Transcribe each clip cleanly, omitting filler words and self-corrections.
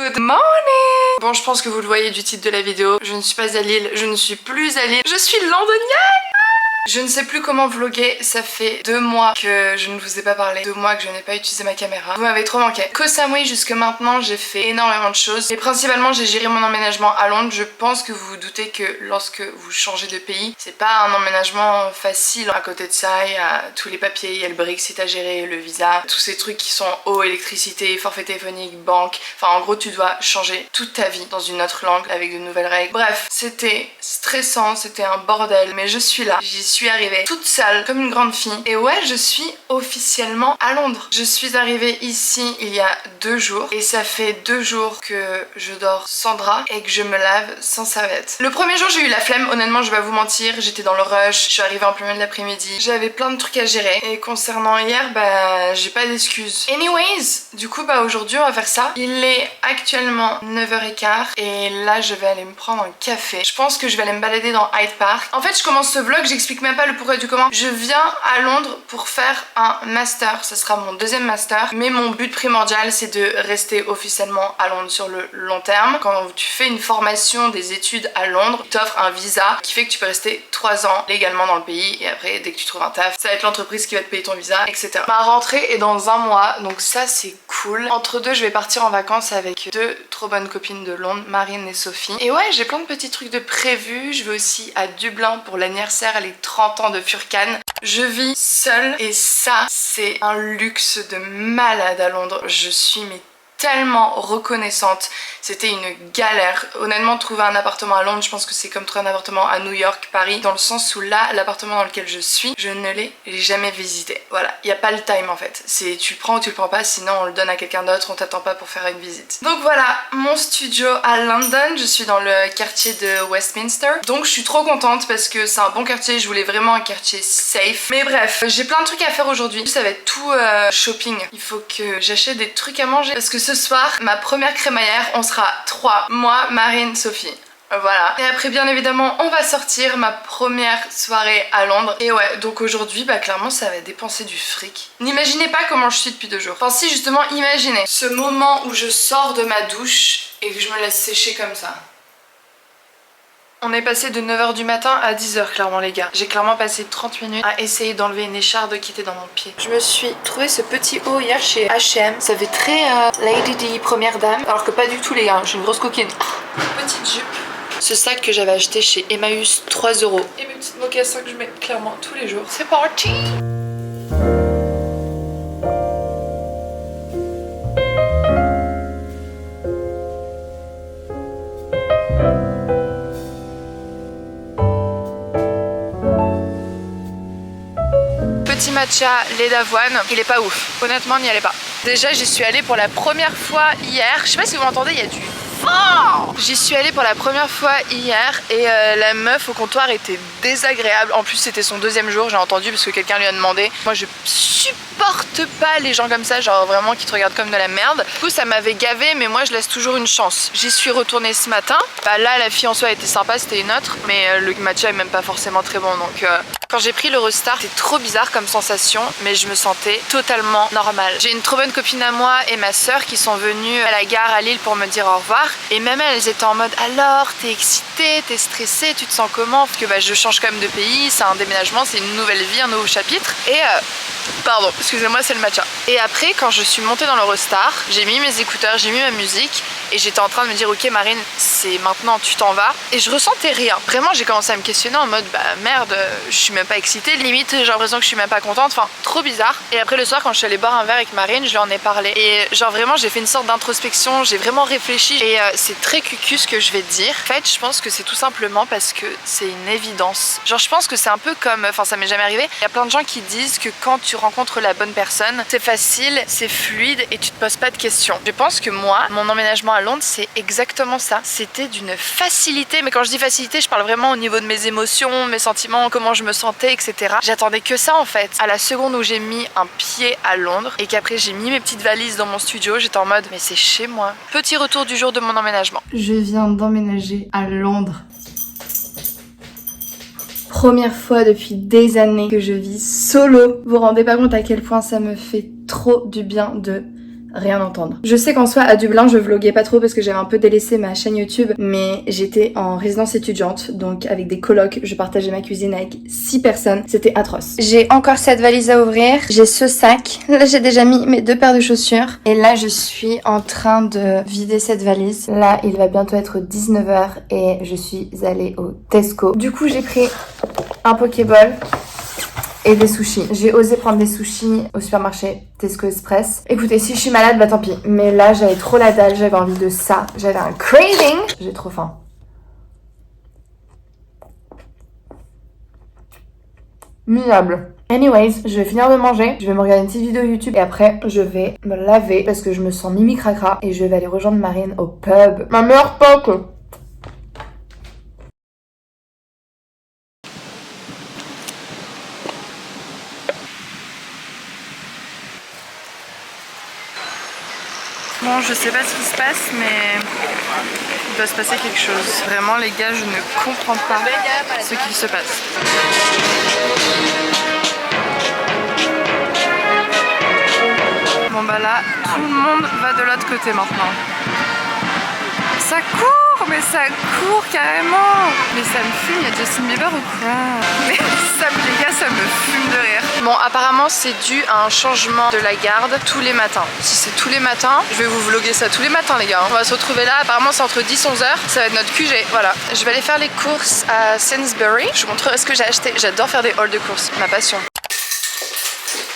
Good morning! Bon, je pense que vous le voyez du titre de la vidéo, je ne suis pas à Lille, je ne suis plus à Lille, je suis londonienne! Je ne sais plus comment vlogger, ça fait 2 mois que je ne vous ai pas parlé, 2 mois que je n'ai pas utilisé ma caméra. Vous m'avez trop manqué. Koh Samui jusque maintenant, j'ai fait énormément de choses. Et principalement, j'ai géré mon emménagement à Londres. Je pense que vous vous doutez que lorsque vous changez de pays, c'est pas un emménagement facile. À côté de ça, il y a tous les papiers, il y a le Brexit à gérer, le visa, tous ces trucs qui sont eau, électricité, forfait téléphonique, banque. Enfin, en gros, tu dois changer toute ta vie dans une autre langue avec de nouvelles règles. Bref, c'était stressant, c'était un bordel, mais je suis là. J'y suis arrivée toute seule comme une grande fille et ouais, je suis officiellement à Londres. Je suis arrivée ici il y a 2 jours et ça fait 2 jours que je dors sans drap et que je me lave sans serviette. Le premier jour j'ai eu la flemme, honnêtement je vais pas vous mentir, j'étais dans le rush, je suis arrivée en plein milieu de l'après-midi, j'avais plein de trucs à gérer et concernant hier bah j'ai pas d'excuses. Anyways, du coup bah aujourd'hui on va faire ça. Il est actuellement 9h15 et là je vais aller me prendre un café. Je pense que je vais aller me balader dans Hyde Park. En fait je commence ce vlog, j'explique même pas le pourquoi du comment. Je viens à Londres pour faire un master, ce sera mon 2e master, mais mon but primordial c'est de rester officiellement à Londres sur le long terme. Quand tu fais une formation, des études à Londres, ils t'offrent un visa qui fait que tu peux rester 3 ans légalement dans le pays et après dès que tu trouves un taf, ça va être l'entreprise qui va te payer ton visa, etc. Ma rentrée est dans 1 mois, donc ça c'est cool. Entre deux je vais partir en vacances avec 2 trop bonnes copines de Londres, Marine et Sophie. Et ouais, j'ai plein de petits trucs de prévus. Je vais aussi à Dublin pour l'anniversaire, les 30 ans de Furkan. Je vis seule et ça c'est un luxe de malade à Londres. Je suis tellement reconnaissante. C'était une galère. Honnêtement, trouver un appartement à Londres, je pense que c'est comme trouver un appartement à New York, Paris, dans le sens où là, l'appartement dans lequel je suis, je ne l'ai jamais visité. Voilà, il n'y a pas le time en fait. C'est tu le prends ou tu le prends pas, sinon on le donne à quelqu'un d'autre, on t'attend pas pour faire une visite. Donc voilà, mon studio à London, je suis dans le quartier de Westminster. Donc je suis trop contente parce que c'est un bon quartier, je voulais vraiment un quartier safe. Mais bref, j'ai plein de trucs à faire aujourd'hui. Ça va être tout shopping. Il faut que j'achète des trucs à manger parce que ce soir, ma première crémaillère, on sera 3, moi, Marine, Sophie. Voilà. Et après bien évidemment on va sortir, ma première soirée à Londres. Et ouais, donc aujourd'hui bah clairement ça va dépenser du fric. N'imaginez pas comment je suis depuis 2 jours. Enfin si, justement imaginez ce moment où je sors de ma douche et que je me laisse sécher comme ça. On est passé de 9h du matin à 10h clairement les gars. J'ai clairement passé 30 minutes à essayer d'enlever une écharde qui était dans mon pied. Je me suis trouvé ce petit haut hier chez H&M. Ça fait très Lady Di, première dame. Alors que pas du tout les gars, je suis une grosse coquine. Petite jupe. Ce sac que j'avais acheté chez Emmaüs, 3 €. Et mes petites mocassins que je mets clairement tous les jours. C'est parti! Petit matcha lait d'avoine, il est pas ouf. Honnêtement, n'y allez pas. Déjà, j'y suis allée pour la première fois hier. Je sais pas si vous m'entendez, il y a du vent. J'y suis allée pour la première fois hier et la meuf au comptoir était désagréable. En plus, c'était son 2e jour, j'ai entendu parce que quelqu'un lui a demandé. Moi, je supporte pas les gens comme ça, genre vraiment qui te regardent comme de la merde. Du coup, ça m'avait gavé, mais moi, je laisse toujours une chance. J'y suis retournée ce matin. Bah là, la fille en soi était sympa, c'était une autre, mais le matcha est même pas forcément très bon, donc. Quand j'ai pris l'Eurostar, c'était trop bizarre comme sensation, mais je me sentais totalement normale. J'ai une trop bonne copine à moi et ma soeur qui sont venues à la gare à Lille pour me dire au revoir. Et même elles étaient en mode alors, t'es excitée, t'es stressée, tu te sens comment? Parce que bah, je change quand même de pays, c'est un déménagement, c'est une nouvelle vie, un nouveau chapitre. Et pardon, excusez-moi, c'est le matcha. Et après, quand je suis montée dans l'Eurostar, j'ai mis mes écouteurs, j'ai mis ma musique et j'étais en train de me dire ok Marine, c'est maintenant, tu t'en vas. Et je ressentais rien. Vraiment, j'ai commencé à me questionner en mode bah merde, je suis même pas excitée, limite j'ai l'impression que je suis même pas contente, enfin trop bizarre. Et après le soir quand je suis allée boire un verre avec Marine, je lui en ai parlé et genre vraiment j'ai fait une sorte d'introspection, j'ai vraiment réfléchi et c'est très cucu ce que je vais te dire. En fait je pense que c'est tout simplement parce que c'est une évidence. Genre je pense que c'est un peu comme, enfin ça m'est jamais arrivé, il y a plein de gens qui disent que quand tu rencontres la bonne personne, c'est facile, c'est fluide et tu te poses pas de questions. Je pense que moi, mon emménagement à Londres c'est exactement ça. C'était d'une facilité, mais quand je dis facilité je parle vraiment au niveau de mes émotions, mes sentiments, comment je me sens, etc. J'attendais que ça en fait. À la seconde où j'ai mis un pied à Londres et qu'après j'ai mis mes petites valises dans mon studio, j'étais en mode mais c'est chez moi. Petit retour du jour de mon emménagement. Je viens d'emménager à Londres. Première fois depuis des années que je vis solo. Vous vous rendez pas compte à quel point ça me fait trop du bien de rien entendre. Je sais qu'en soi à Dublin je vloguais pas trop parce que j'avais un peu délaissé ma chaîne YouTube, mais j'étais en résidence étudiante, donc avec des colocs, je partageais ma cuisine avec 6 personnes, c'était atroce. J'ai encore cette valise à ouvrir, j'ai ce sac, là j'ai déjà mis mes 2 paires de chaussures, et là je suis en train de vider cette valise. Là il va bientôt être 19h et je suis allée au Tesco. Du coup j'ai pris un Pokéball et des sushis. J'ai osé prendre des sushis au supermarché Tesco Express. Écoutez, si je suis malade, bah tant pis. Mais là, j'avais trop la dalle, j'avais envie de ça. J'avais un craving. J'ai trop faim. Minable. Anyways, je vais finir de manger, je vais me regarder une petite vidéo YouTube et après je vais me laver parce que je me sens mimi cracra et je vais aller rejoindre Marine au pub. Ma meilleure pote. Bon, je sais pas ce qui se passe, mais il doit se passer quelque chose. Vraiment, les gars, je ne comprends pas ce qui se passe. Bon bah là, tout le monde va de l'autre côté maintenant. Ça court, mais ça court carrément. Mais ça me fume, il y a Justin Bieber ou quoi? Mais ça, les gars, ça me fume de rire. Bon, apparemment c'est dû à un changement de la garde tous les matins. Si c'est tous les matins, je vais vous vlogger ça tous les matins les gars. On va se retrouver là, apparemment c'est entre 10 et 11h, ça va être notre QG, voilà. Je vais aller faire les courses à Sainsbury. Je vous montrerai ce que j'ai acheté, j'adore faire des hauls de courses, ma passion.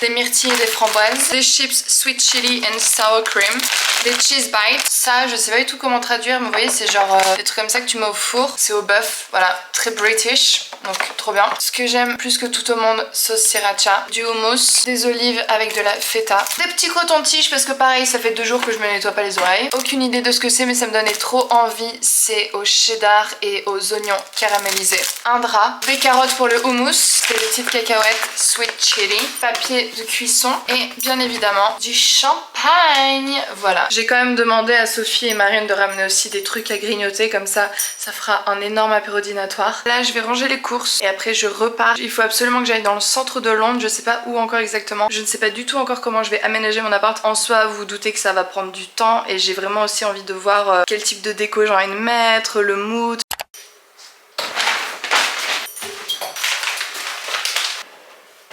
Des myrtilles et des framboises, des chips sweet chili and sour cream, des cheese bites. Ça, je sais pas du tout comment traduire, mais vous voyez, c'est genre des trucs comme ça que tu mets au four. C'est au bœuf, voilà, très british, donc trop bien. Ce que j'aime plus que tout au monde, sauce sriracha, du hummus, des olives avec de la feta, des petits cotons-tiges parce que pareil, ça fait 2 jours que je me nettoie pas les oreilles. Aucune idée de ce que c'est, mais ça me donnait trop envie. C'est au cheddar et aux oignons caramélisés. Un drap, des carottes pour le hummus, des petites cacahuètes sweet chili, papier de cuisson et bien évidemment du champagne. Voilà. J'ai quand même demandé à Sophie et Marine de ramener aussi des trucs à grignoter, comme ça fera un énorme apéro dînatoire. Là je vais ranger les courses et après je repars. Il faut absolument que j'aille dans le centre de Londres, je sais pas où encore exactement. Je ne sais pas du tout encore comment je vais aménager mon appart. En soi vous vous doutez que ça va prendre du temps et j'ai vraiment aussi envie de voir quel type de déco j'ai envie de mettre, le mood.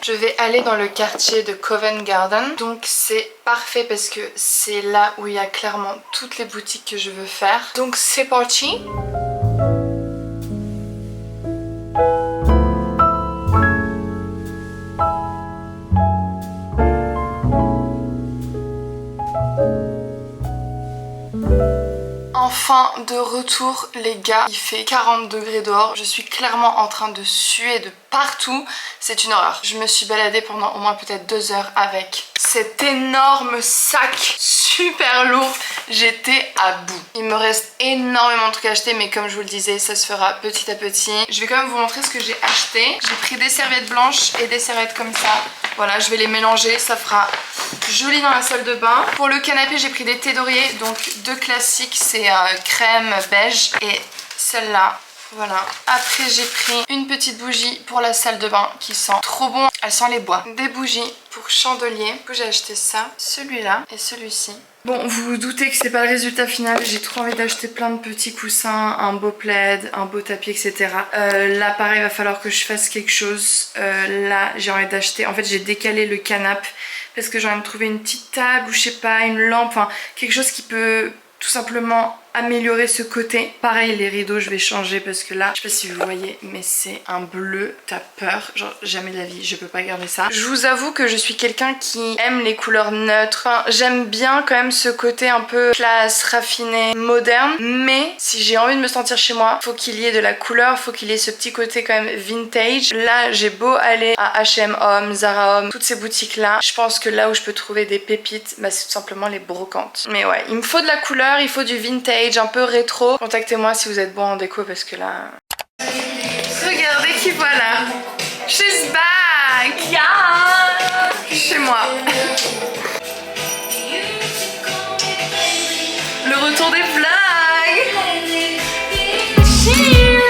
Je vais aller dans le quartier de Covent Garden, donc c'est parfait parce que c'est là où il y a clairement toutes les boutiques que je veux faire. Donc c'est parti! Enfin de retour les gars, il fait 40 degrés dehors, je suis clairement en train de suer de partout, c'est une horreur. Je me suis baladée pendant au moins peut-être 2 heures avec cet énorme sac super lourd, j'étais à bout. Il me reste énormément de trucs à acheter mais comme je vous le disais ça se fera petit à petit. Je vais quand même vous montrer ce que j'ai acheté. J'ai pris des serviettes blanches et des serviettes comme ça. Voilà, je vais les mélanger, ça fera joli dans la salle de bain. Pour le canapé j'ai pris des thés d'oreiller, donc 2 classiques, c'est crème beige et celle-là. Voilà. Après j'ai pris une petite bougie pour la salle de bain qui sent trop bon. Elle sent les bois. Des bougies pour chandelier. Du coup j'ai acheté ça, celui-là et celui-ci. Bon, vous vous doutez que c'est pas le résultat final. J'ai trop envie d'acheter plein de petits coussins, un beau plaid, un beau tapis, etc. Là pareil, il va falloir que je fasse quelque chose. Là j'ai envie d'acheter, en fait j'ai décalé le canapé parce que j'ai envie de trouver une petite table ou je sais pas, une lampe, enfin quelque chose qui peut tout simplement améliorer ce côté. Pareil les rideaux je vais changer parce que là je sais pas si vous voyez mais c'est un bleu, t'as peur, genre jamais de la vie je peux pas garder ça. Je vous avoue que je suis quelqu'un qui aime les couleurs neutres, enfin, j'aime bien quand même ce côté un peu classe, raffiné, moderne, mais si j'ai envie de me sentir chez moi faut qu'il y ait de la couleur, faut qu'il y ait ce petit côté quand même vintage. Là j'ai beau aller à H&M Home, Zara Home, toutes ces boutiques là, je pense que là où je peux trouver des pépites, bah c'est tout simplement les brocantes. Mais ouais, il me faut de la couleur, il faut du vintage un peu rétro. Contactez-moi si vous êtes bon en déco parce que là... Regardez qui voilà. She's back. Yeah. Chez moi. Le retour des vlogs. Cheers.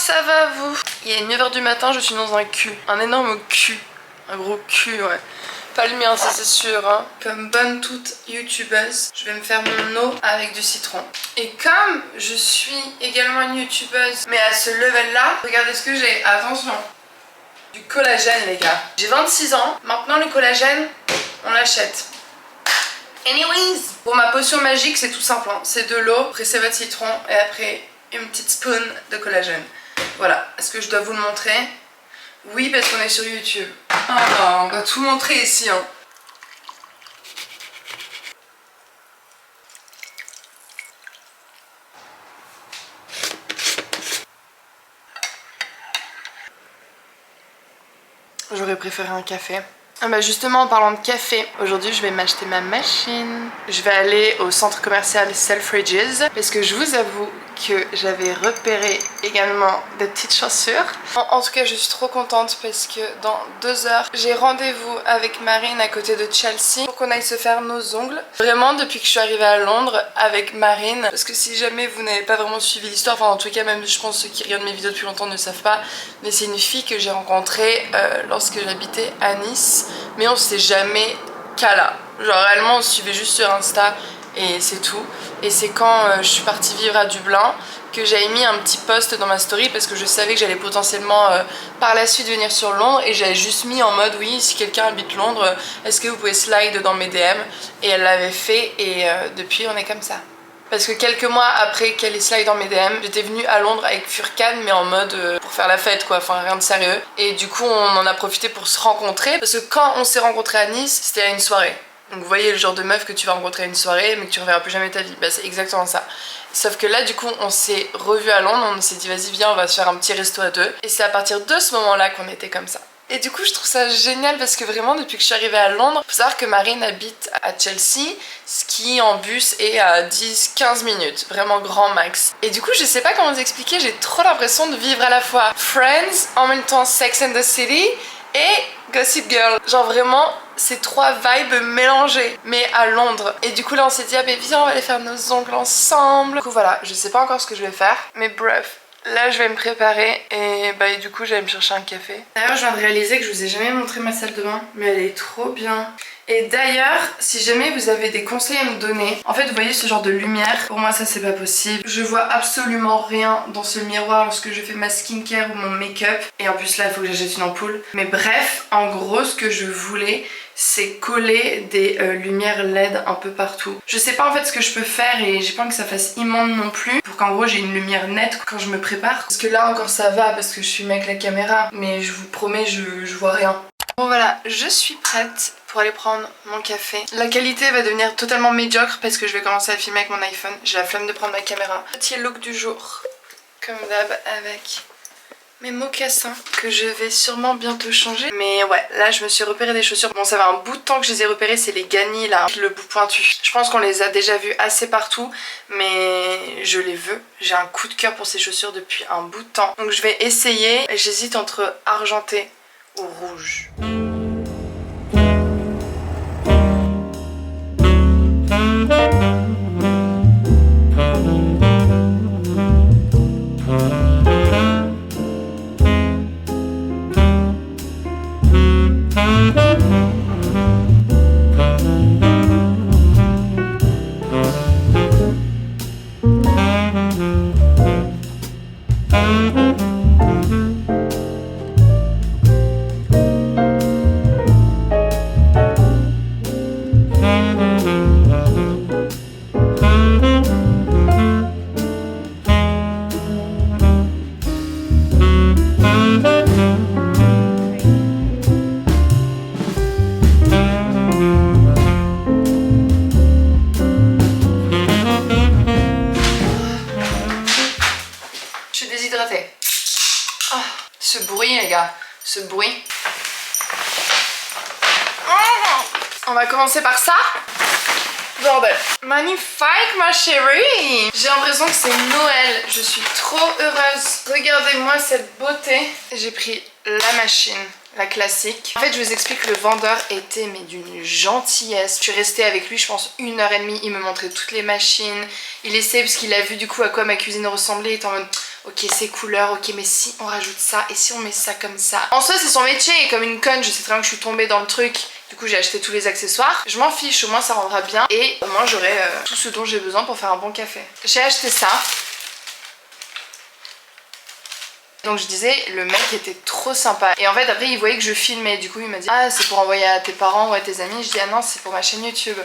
ça va vous? Il est 9 h du matin, je suis dans un cul. Un énorme cul. Un gros cul, ouais. Pas le mien, ça c'est sûr. Hein. Comme bonne toute youtubeuse, je vais me faire mon eau avec du citron. Et comme je suis également une youtubeuse, mais à ce level-là, regardez ce que j'ai. Attention. Du collagène, les gars. J'ai 26 ans. Maintenant, le collagène, on l'achète. Anyways, pour ma potion magique, c'est tout simple. Hein. C'est de l'eau, pressez votre citron et après une petite spoon de collagène. Voilà. Est-ce que je dois vous le montrer? Oui, parce qu'on est sur YouTube. Ah, on va tout montrer ici. Hein. J'aurais préféré un café. Ah bah justement en parlant de café, aujourd'hui je vais m'acheter ma machine. Je vais aller au centre commercial Selfridges parce que je vous avoue que j'avais repéré également des petites chaussures. En tout cas je suis trop contente parce que dans 2 heures j'ai rendez-vous avec Marine à côté de Chelsea pour qu'on aille se faire nos ongles. Vraiment depuis que je suis arrivée à Londres avec Marine, parce que si jamais vous n'avez pas vraiment suivi l'histoire, enfin en tout cas même je pense ceux qui regardent mes vidéos depuis longtemps ne savent pas, mais c'est une fille que j'ai rencontrée lorsque j'habitais à Nice. Mais on s'est jamais cala. Genre réellement on se suivait juste sur Insta et c'est tout. Et c'est quand je suis partie vivre à Dublin que j'avais mis un petit post dans ma story parce que je savais que j'allais potentiellement par la suite venir sur Londres et j'avais juste mis en mode oui si quelqu'un habite Londres est-ce que vous pouvez slide dans mes DM, et elle l'avait fait et depuis on est comme ça. Parce que quelques mois après qu'elle ait slide dans mes DM, j'étais venue à Londres avec Furkan mais en mode pour faire la fête quoi, enfin rien de sérieux. Et du coup on en a profité pour se rencontrer parce que quand on s'est rencontrés à Nice, c'était à une soirée. Donc vous voyez le genre de meuf que tu vas rencontrer à une soirée mais que tu reverras plus jamais ta vie, bah c'est exactement ça. Sauf que là du coup on s'est revus à Londres, on s'est dit vas-y viens on va se faire un petit resto à deux. Et c'est à partir de ce moment là qu'on était comme ça. Et du coup je trouve ça génial parce que vraiment depuis que je suis arrivée à Londres, faut savoir que Marine habite à Chelsea, ce qui en bus est à 10-15 minutes, vraiment grand max. Et du coup je sais pas comment vous expliquer, j'ai trop l'impression de vivre à la fois Friends, en même temps Sex and the City et Gossip Girl. Genre vraiment ces trois vibes mélangées, mais à Londres. Et du coup là on s'est dit ah mais viens on va aller faire nos ongles ensemble. Du coup voilà, je sais pas encore ce que je vais faire, mais bref. Là je vais me préparer et du coup j'allais me chercher un café. D'ailleurs je viens de réaliser que je vous ai jamais montré ma salle de bain, mais elle est trop bien. Et d'ailleurs si jamais vous avez des conseils à me donner, en fait vous voyez ce genre de lumière, pour moi ça c'est pas possible. Je vois absolument rien dans ce miroir lorsque je fais ma skincare ou mon make-up. Et en plus là il faut que j'achète une ampoule. Mais bref, en gros ce que je voulais c'est coller des lumières LED un peu partout. Je sais pas en fait ce que je peux faire et j'ai pas envie que ça fasse immonde non plus, pour qu'en gros j'ai une lumière nette quand je me prépare. Parce que là encore ça va parce que je filme avec la caméra, mais je vous promets je vois rien. Bon voilà, je suis prête pour aller prendre mon café. La qualité va devenir totalement médiocre parce que je vais commencer à filmer avec mon iPhone. J'ai la flemme de prendre ma caméra. Petit look du jour, comme d'hab avec mes mocassins que je vais sûrement bientôt changer. Mais ouais, là je me suis repéré des chaussures. Bon ça va un bout de temps que je les ai repérées, c'est les Ganni là, le bout pointu. Je pense qu'on les a déjà vus assez partout, mais je les veux. J'ai un coup de cœur pour ces chaussures depuis un bout de temps. Donc je vais essayer. J'hésite entre argenté ou rouge. Oh, ce bruit les gars, ce bruit. On va commencer par ça. Bordel. Magnifique ma chérie. J'ai l'impression que c'est Noël. Je suis trop heureuse. Regardez-moi cette beauté. J'ai pris la machine, la classique. En fait je vous explique que le vendeur était mais d'une gentillesse. Je suis restée avec lui je pense 1h30. Il me montrait toutes les machines. Il essayait parce qu'il a vu du coup à quoi ma cuisine ressemblait. Il était en mode ok ces couleurs, ok mais si on rajoute ça et si on met ça comme ça. En soi c'est son métier et comme une conne je sais très bien que je suis tombée dans le truc. Du coup j'ai acheté tous les accessoires. Je m'en fiche, au moins ça rendra bien et au moins j'aurai tout ce dont j'ai besoin pour faire un bon café. J'ai acheté ça. Donc je disais, le mec était trop sympa. Et en fait après il voyait que je filmais. Du coup il m'a dit ah c'est pour envoyer à tes parents ou à tes amis. Je dis ah non c'est pour ma chaîne YouTube.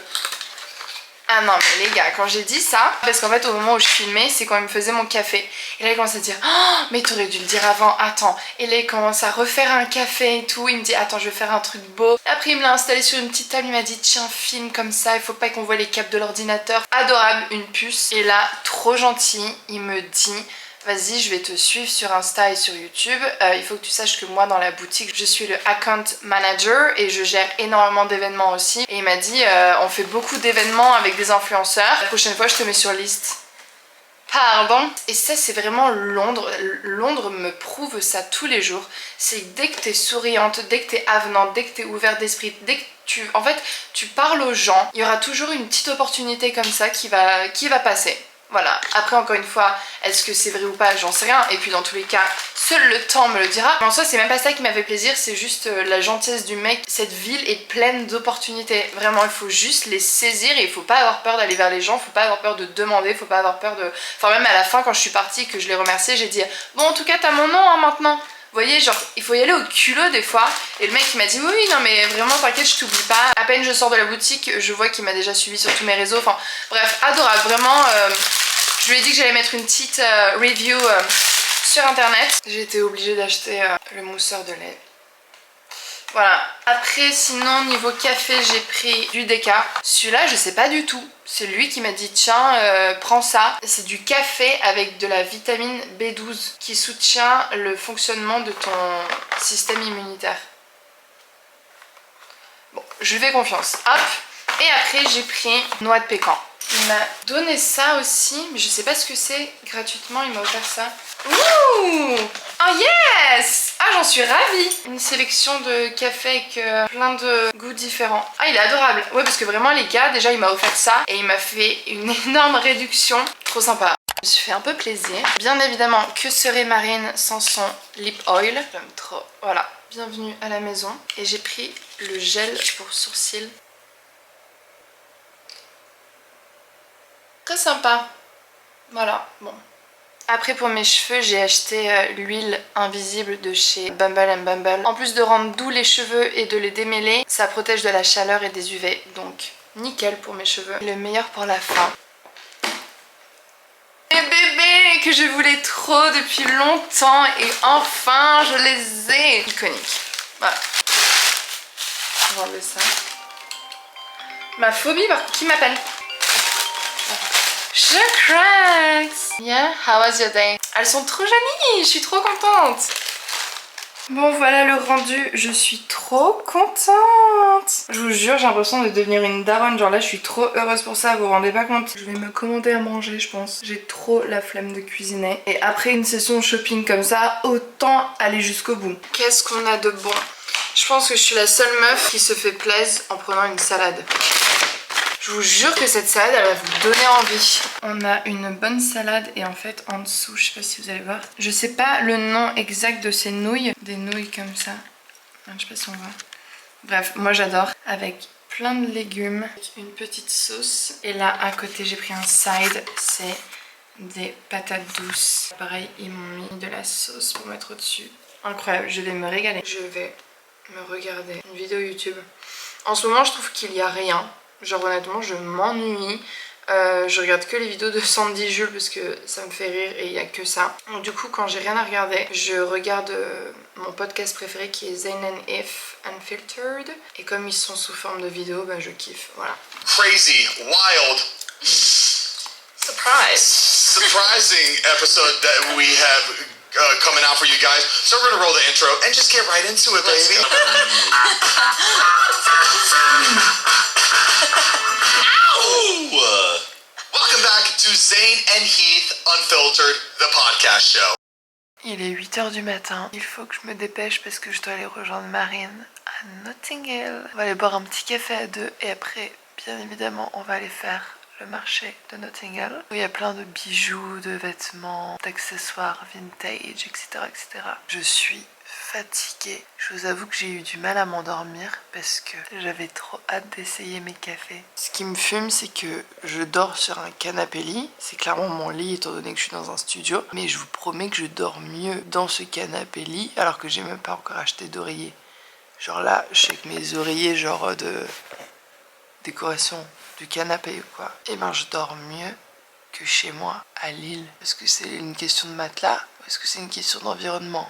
Ah non mais les gars, quand j'ai dit ça, parce qu'en fait au moment où je filmais, c'est quand il me faisait mon café. Et là il commence à dire oh mais t'aurais dû le dire avant, attends. Et là il commence à refaire un café et tout. Il me dit attends je vais faire un truc beau. Après il me l'a installé sur une petite table, il m'a dit tiens filme comme ça, il faut pas qu'on voit les câbles de l'ordinateur. Adorable, une puce. Et là trop gentil, il me dit vas-y je vais te suivre sur Insta et sur YouTube, il faut que tu saches que moi dans la boutique je suis le account manager et je gère énormément d'événements aussi. Et il m'a dit on fait beaucoup d'événements avec des influenceurs, la prochaine fois je te mets sur liste. Pardon. Et ça c'est vraiment Londres. Londres me prouve ça tous les jours. C'est dès que t'es souriante, dès que t'es avenante, dès que t'es ouverte d'esprit, dès que en fait tu parles aux gens, il y aura toujours une petite opportunité comme ça qui va passer. Voilà, après encore une fois, est-ce que c'est vrai ou pas, j'en sais rien. Et puis dans tous les cas, seul le temps me le dira. Mais en soi, c'est même pas ça qui m'a fait plaisir, c'est juste la gentillesse du mec. Cette ville est pleine d'opportunités. Vraiment, il faut juste les saisir et il faut pas avoir peur d'aller vers les gens, faut pas avoir peur de demander, faut pas avoir peur de... Enfin même à la fin, quand je suis partie, que je l'ai remercié, j'ai dit bon en tout cas t'as mon nom hein, maintenant. Vous voyez, genre, il faut y aller au culot des fois. Et le mec, il m'a dit, oui, non, mais vraiment, t'inquiète, je t'oublie pas. À peine je sors de la boutique, je vois qu'il m'a déjà suivi sur tous mes réseaux. Enfin, bref, adorable. Vraiment, je lui ai dit que j'allais mettre une petite review sur internet. J'ai été obligée d'acheter le mousseur de lait. Voilà. Après, sinon, niveau café, j'ai pris du déca. Celui-là, je sais pas du tout. C'est lui qui m'a dit, tiens, prends ça. C'est du café avec de la vitamine B12 qui soutient le fonctionnement de ton système immunitaire. Bon, je lui fais confiance. Hop. Et après, j'ai pris noix de pécan. Il m'a donné ça aussi, mais je sais pas ce que c'est. Gratuitement, il m'a offert ça. Ouh! Oh yes! Ah, j'en suis ravie! Une sélection de café avec plein de goûts différents. Ah, il est adorable. Ouais, parce que vraiment, les gars, déjà, il m'a offert ça et il m'a fait une énorme réduction. Trop sympa. Je me suis fait un peu plaisir. Bien évidemment, que serait Marine sans son lip oil? J'aime trop. Voilà, bienvenue à la maison. Et j'ai pris le gel pour sourcils. Très sympa. Voilà, bon. Après pour mes cheveux, j'ai acheté l'huile invisible de chez Bumble & Bumble. En plus de rendre doux les cheveux et de les démêler, ça protège de la chaleur et des UV. Donc nickel pour mes cheveux. Le meilleur pour la fin. Les bébés que je voulais trop depuis longtemps et enfin je les ai. Iconique. Voilà. On va enlever ça. Ma phobie, qui m'appelle? Je craque. Yeah, how was your day? Elles sont trop jolies, je suis trop contente. Bon voilà le rendu, je suis trop contente. Je vous jure, j'ai l'impression de devenir une daronne. Genre là, je suis trop heureuse pour ça, vous vous rendez pas compte? Je vais me commander à manger, je pense. J'ai trop la flemme de cuisiner. Et après une session shopping comme ça, autant aller jusqu'au bout. Qu'est-ce qu'on a de bon? Je pense que je suis la seule meuf qui se fait plaisir en prenant une salade. Je vous jure que cette salade, elle va vous donner envie. On a une bonne salade et en fait en dessous, je sais pas si vous allez voir, je sais pas le nom exact de ces nouilles. Des nouilles comme ça. Je sais pas si on voit. Bref, moi j'adore. Avec plein de légumes, une petite sauce. Et là à côté j'ai pris un side, c'est des patates douces. Pareil, ils m'ont mis de la sauce pour mettre au-dessus. Incroyable, je vais me régaler. Je vais me regarder une vidéo YouTube. En ce moment je trouve qu'il y a rien. Genre honnêtement je m'ennuie. Je regarde que les vidéos de Sandy Jules parce que ça me fait rire et il n'y a que ça. Donc du coup quand j'ai rien à regarder, je regarde mon podcast préféré qui est Zayn and If Unfiltered. Et comme ils sont sous forme de vidéo, bah je kiffe, voilà. Crazy, wild, surprising episode that we have coming out for you guys. So we're gonna roll the intro and just get right into it, baby. Ow! Welcome back to Zayn and Heath Unfiltered, the podcast show. Il est 8 h du matin, il faut que je me dépêche parce que je dois aller rejoindre Marine à Notting Hill. On va aller boire un petit café à deux et après, bien évidemment, on va aller faire le marché de Notting Hill, où il y a plein de bijoux, de vêtements, d'accessoires vintage, etc., etc. Je suis fatiguée. Je vous avoue que j'ai eu du mal à m'endormir parce que j'avais trop hâte d'essayer mes cafés. Ce qui me fume, c'est que je dors sur un canapé lit. C'est clairement mon lit étant donné que je suis dans un studio. Mais je vous promets que je dors mieux dans ce canapé lit alors que j'ai même pas encore acheté d'oreiller. Genre là, je suis avec mes oreillers genre de décoration du canapé ou quoi. Et ben je dors mieux que chez moi à Lille. Est-ce que c'est une question de matelas ou est-ce que c'est une question d'environnement?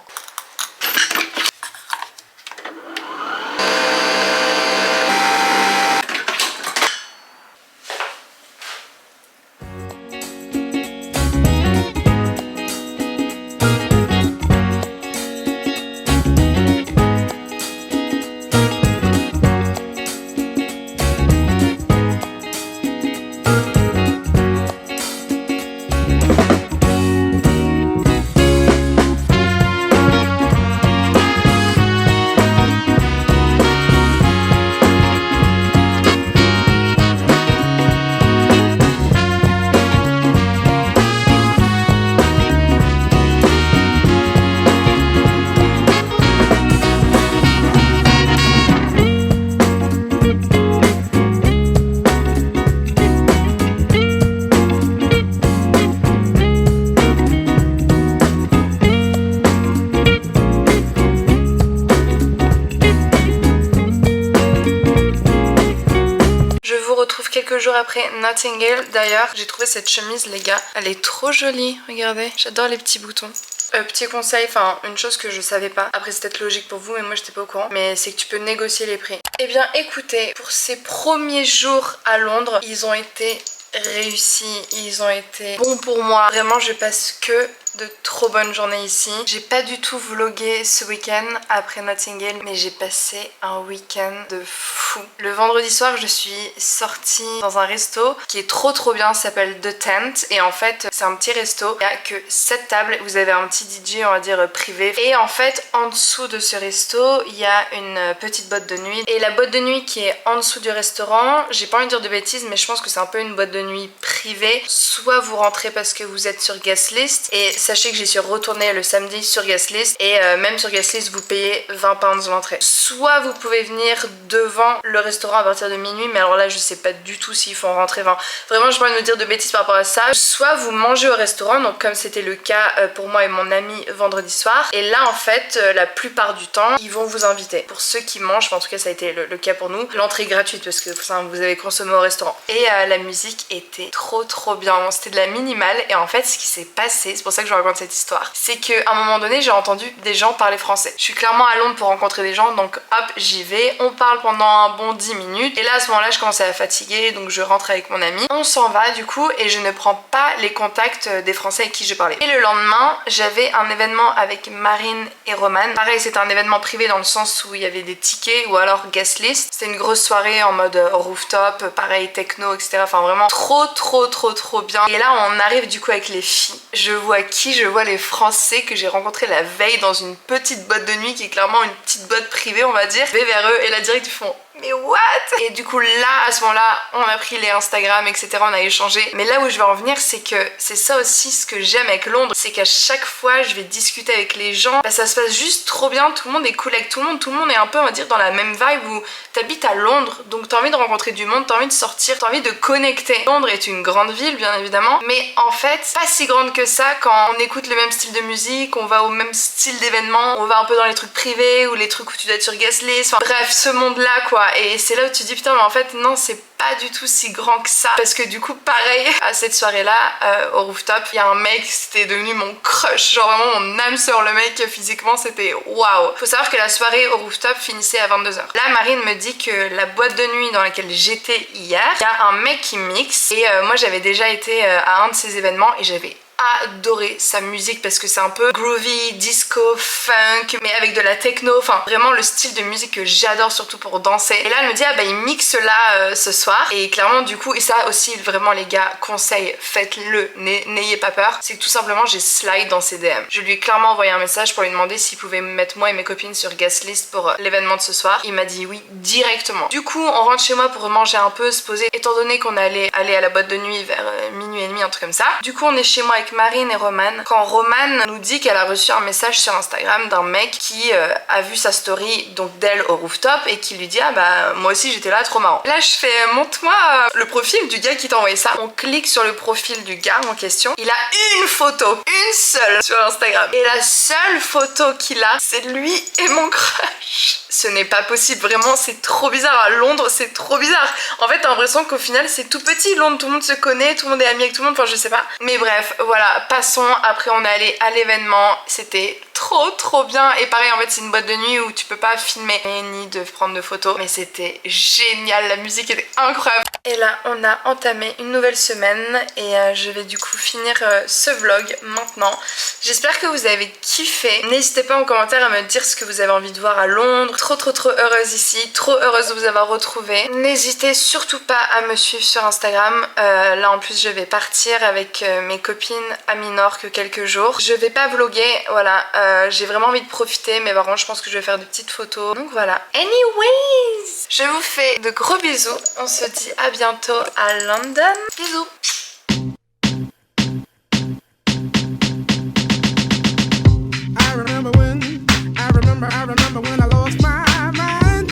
Quelques jours après Notting Hill. D'ailleurs, j'ai trouvé cette chemise, les gars. Elle est trop jolie, regardez. J'adore les petits boutons. Petit conseil, enfin une chose que je savais pas, après c'est peut-être logique pour vous mais moi j'étais pas au courant, mais c'est que tu peux négocier les prix. Eh bien écoutez, pour ces premiers jours à Londres, ils ont été réussis, ils ont été bons pour moi. Vraiment je passe que de trop bonnes journées ici. J'ai pas du tout vlogué ce week-end après Notting Hill, mais j'ai passé un week-end de fou. Le vendredi soir, je suis sortie dans un resto qui est trop bien, ça s'appelle The Tent, et en fait c'est un petit resto, il y a que 7 tables, vous avez un petit DJ on va dire privé, et en fait en dessous de ce resto il y a une petite boîte de nuit, et la boîte de nuit qui est en dessous du restaurant, j'ai pas envie de dire de bêtises mais je pense que c'est un peu une boîte de nuit privée. Soit vous rentrez parce que vous êtes sur guest list, et sachez que j'y suis retournée le samedi sur guest list, et même sur guest list vous payez 20 pounds l'entrée. Soit vous pouvez venir devant le restaurant à partir de minuit, mais alors là je sais pas du tout s'ils font rentrer, enfin vraiment je peux pas me dire de bêtises par rapport à ça. Soit vous mangez au restaurant, donc comme c'était le cas pour moi et mon ami vendredi soir, et là en fait la plupart du temps ils vont vous inviter. Pour ceux qui mangent, en tout cas ça a été le cas pour nous, l'entrée est gratuite parce que enfin, vous avez consommé au restaurant, et la musique était trop bien. Bon, c'était de la minimale, et en fait ce qui s'est passé, c'est pour ça que je vous raconte cette histoire, c'est qu'à un moment donné j'ai entendu des gens parler français. Je suis clairement à Londres pour rencontrer des gens, donc hop j'y vais, on parle pendant un bon 10 minutes, et là à ce moment là je commençais à fatiguer, donc je rentre avec mon ami, on s'en va du coup, et je ne prends pas les contacts des français avec qui je parlais. Et le lendemain j'avais un événement avec Marine et Roman, pareil c'était un événement privé dans le sens où il y avait des tickets ou alors guest list, c'était une grosse soirée en mode rooftop, pareil techno etc, enfin vraiment trop bien. Et là on arrive du coup avec les filles, je vois qui? Je vois les français que j'ai rencontrés la veille dans une petite boîte de nuit qui est clairement une petite boîte privée on va dire. Je vais vers eux et là direct ils font mais what? Et du coup là à ce moment là on a pris les Instagram etc, on a échangé, mais là où je veux en venir c'est que c'est ça aussi ce que j'aime avec Londres, c'est qu'à chaque fois je vais discuter avec les gens, bah, ça se passe juste trop bien, tout le monde est cool avec tout le monde est un peu on va dire dans la même vibe, où t'habites à Londres donc t'as envie de rencontrer du monde, t'as envie de sortir, t'as envie de connecter. Londres est une grande ville bien évidemment, mais en fait pas si grande que ça quand on écoute le même style de musique, on va au même style d'événement, on va un peu dans les trucs privés ou les trucs où tu dois être sur guest list, enfin, bref ce monde là quoi. Et c'est là où tu te dis putain mais en fait non c'est pas du tout si grand que ça, parce que du coup pareil à cette soirée là au rooftop il y a un mec, c'était devenu mon crush, genre vraiment mon âme sœur, le mec physiquement c'était waouh. Faut savoir que la soirée au rooftop finissait à 22h. Là Marine me dit que la boîte de nuit dans laquelle j'étais hier, il y a un mec qui mixe, et moi j'avais déjà été à un de ces événements et j'avais adoré sa musique parce que c'est un peu groovy, disco, funk, mais avec de la techno, enfin vraiment le style de musique que j'adore surtout pour danser. Et là elle me dit ah bah il mixe là ce soir, et clairement du coup, et ça aussi vraiment les gars, conseil, faites-le, n'ayez pas peur, c'est que tout simplement j'ai slide dans ses DM. Je lui ai clairement envoyé un message pour lui demander s'il pouvait me mettre moi et mes copines sur guest list pour l'événement de ce soir. Il m'a dit oui directement. Du coup on rentre chez moi pour manger un peu, se poser, étant donné qu'on allait aller à la boîte de nuit vers minuit et demi, un truc comme ça. Du coup on est chez moi avec Marine et Romane, quand Romane nous dit qu'elle a reçu un message sur Instagram d'un mec qui a vu sa story donc d'elle au rooftop et qui lui dit ah bah moi aussi j'étais là, trop marrant. Là je fais montre-moi le profil du gars qui t'a envoyé ça. On clique sur le profil du gars en question, il a une photo, une seule sur Instagram, et la seule photo qu'il a c'est lui et mon crush. Ce n'est pas possible, vraiment c'est trop bizarre. À Londres c'est trop bizarre. En fait t'as l'impression qu'au final c'est tout petit Londres, tout le monde se connaît, tout le monde est ami avec tout le monde, enfin je sais pas. Mais bref voilà, passons. Après on est allé à l'événement, c'était trop bien, et pareil en fait c'est une boîte de nuit où tu peux pas filmer ni de prendre de photos, mais c'était génial, la musique était incroyable. Et là on a entamé une nouvelle semaine et je vais du coup finir ce vlog maintenant. J'espère que vous avez kiffé. N'hésitez pas en commentaire à me dire ce que vous avez envie de voir à Londres. Trop heureuse ici, trop heureuse de vous avoir retrouvé. N'hésitez surtout pas à me suivre sur Instagram. Là en plus je vais partir avec mes copines à Minorque quelques jours. Je vais pas vlogger, voilà, j'ai vraiment envie de profiter, mais par contre je pense que je vais faire de petites photos. Donc voilà. Anyways, je vous fais de gros bisous. On se dit à bientôt à London. Bisous.